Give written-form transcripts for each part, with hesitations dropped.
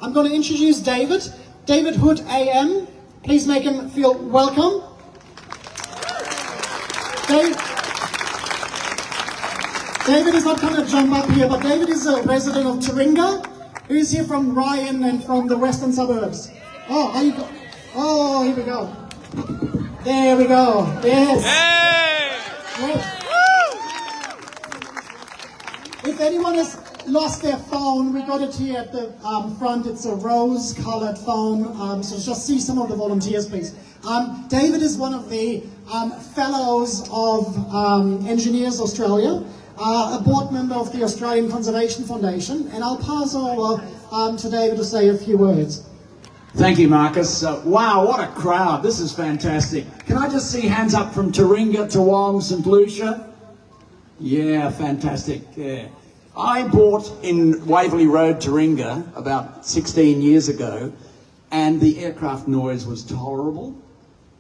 I'm going to introduce David. David Hood AM. Please make him feel welcome. David is not going to jump up here, but David is a resident of Taringa. He's here from Ryan and from the western suburbs. Oh, are you go? Oh, here we go. There we go. Yes. Hey! If anyone has lost their phone, we got it here at the front. It's a rose-colored phone. So just see some of the volunteers, please. David is one of the fellows of Engineers Australia, a board member of the Australian Conservation Foundation, and I'll pass over to David to say a few words. Thank you, Marcus. Wow, what a crowd. This is fantastic. Can I just see hands up from Taringa, Toowong, St. Lucia? Yeah, fantastic. Yeah. I bought in Waverley Road, Taringa, about 16 years ago, and the aircraft noise was tolerable.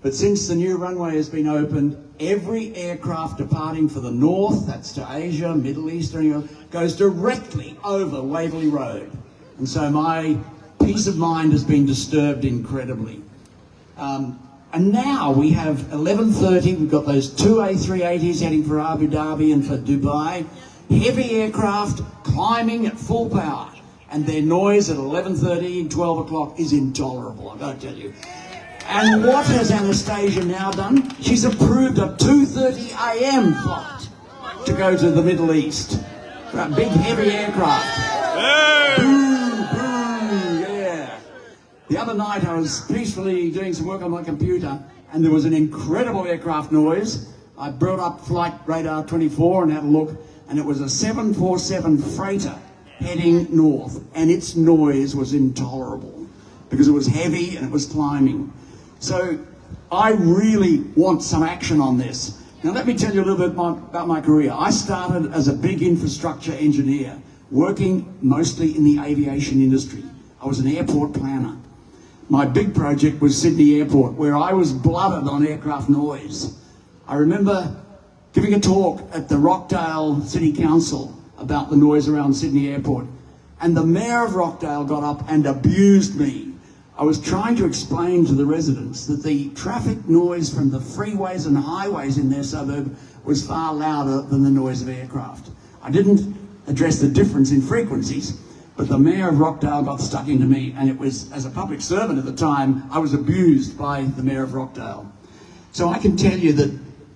But since the new runway has been opened, every aircraft departing for the north, that's to Asia, Middle East, or anywhere, goes directly over Waverley Road. And so my peace of mind has been disturbed incredibly. And now we have 11:30, we've got those two A380s heading for Abu Dhabi and for Dubai. Heavy aircraft climbing at full power. And their noise at 11:30, 12 o'clock is intolerable, I've got to tell you. And what has Anastasia now done? She's approved a 2:30 a.m. flight to go to the Middle East. For a big heavy aircraft. Hey! Boom, boom, yeah. The other night I was peacefully doing some work on my computer and there was an incredible aircraft noise. I brought up Flight Radar 24 and had a look, and it was a 747 freighter heading north, and its noise was intolerable because it was heavy and it was climbing. So I really want some action on this. Now let me tell you a little bit about my career. I started as a big infrastructure engineer, working mostly in the aviation industry. I was an airport planner. My big project was Sydney Airport, where I was blooded on aircraft noise. I remember giving a talk at the Rockdale City Council about the noise around Sydney Airport, and the Mayor of Rockdale got up and abused me. I was trying to explain to the residents that the traffic noise from the freeways and highways in their suburb was far louder than the noise of aircraft. I didn't address the difference in frequencies, but the Mayor of Rockdale got stuck into me, and it was, as a public servant at the time, I was abused by the Mayor of Rockdale. So I can tell you that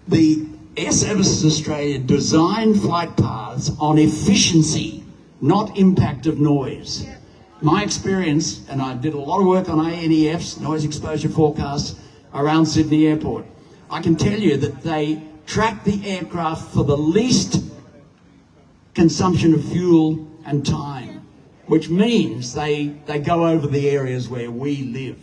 the Air Services Australia designed flight paths on efficiency, not impact of noise. My experience, and I did a lot of work on ANEFs, noise exposure forecasts, around Sydney Airport. I can tell you that they track the aircraft for the least consumption of fuel and time, which means they go over the areas where we live.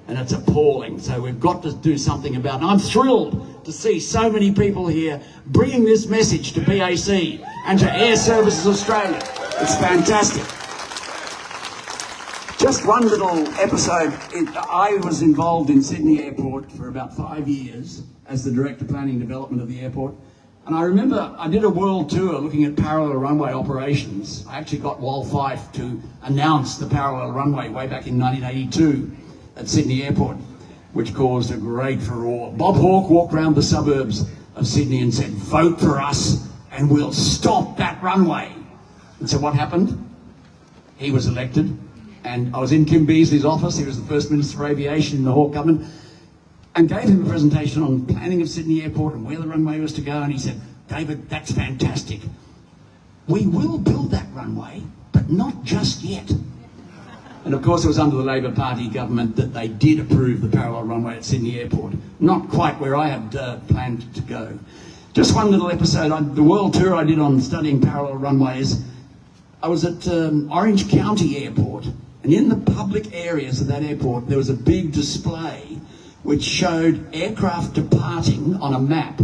And it's appalling, so we've got to do something about it. I'm thrilled to see so many people here bringing this message to BAC and to Air Services Australia. It's fantastic. Just one little episode. I was involved in Sydney Airport for about 5 years as the Director of Planning and Development of the airport. And I remember I did a world tour looking at parallel runway operations. I actually got Wal Fife to announce the parallel runway way back in 1982 at Sydney Airport, which caused a great furore. Bob Hawke walked around the suburbs of Sydney and said, "Vote for us and we'll stop that runway." And so what happened? He was elected. And I was in Kim Beazley's office. He was the First Minister for Aviation in the Hawke government, and gave him a presentation on planning of Sydney Airport and where the runway was to go. And he said, "David, that's fantastic. We will build that runway, but not just yet." And of course, it was under the Labor Party government that they did approve the parallel runway at Sydney Airport. Not quite where I had planned to go. Just one little episode. The world tour I did on studying parallel runways, I was at Orange County Airport. And in the public areas of that airport, there was a big display which showed aircraft departing on a map,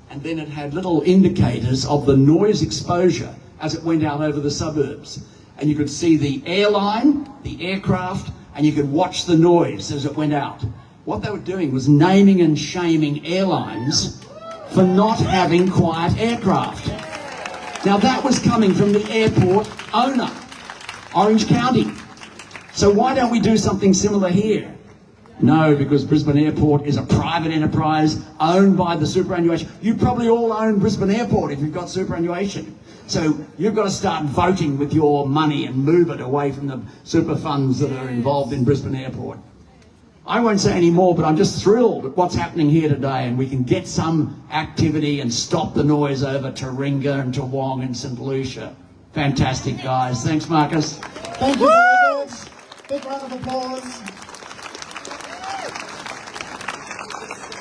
and then it had little indicators of the noise exposure as it went out over the suburbs. And you could see the airline, the aircraft, and you could watch the noise as it went out. What they were doing was naming and shaming airlines for not having quiet aircraft. Now that was coming from the airport owner, Orange County. So why don't we do something similar here? No, because Brisbane Airport is a private enterprise owned by the superannuation. You probably all own Brisbane Airport if you've got superannuation. So you've got to start voting with your money and move it away from the super funds that are involved in Brisbane Airport. I won't say any more, but I'm just thrilled at what's happening here today, and we can get some activity and stop the noise over Taringa and Toowong and St Lucia. Fantastic, guys. Thanks, Marcus. Thank you very much. Big round of applause.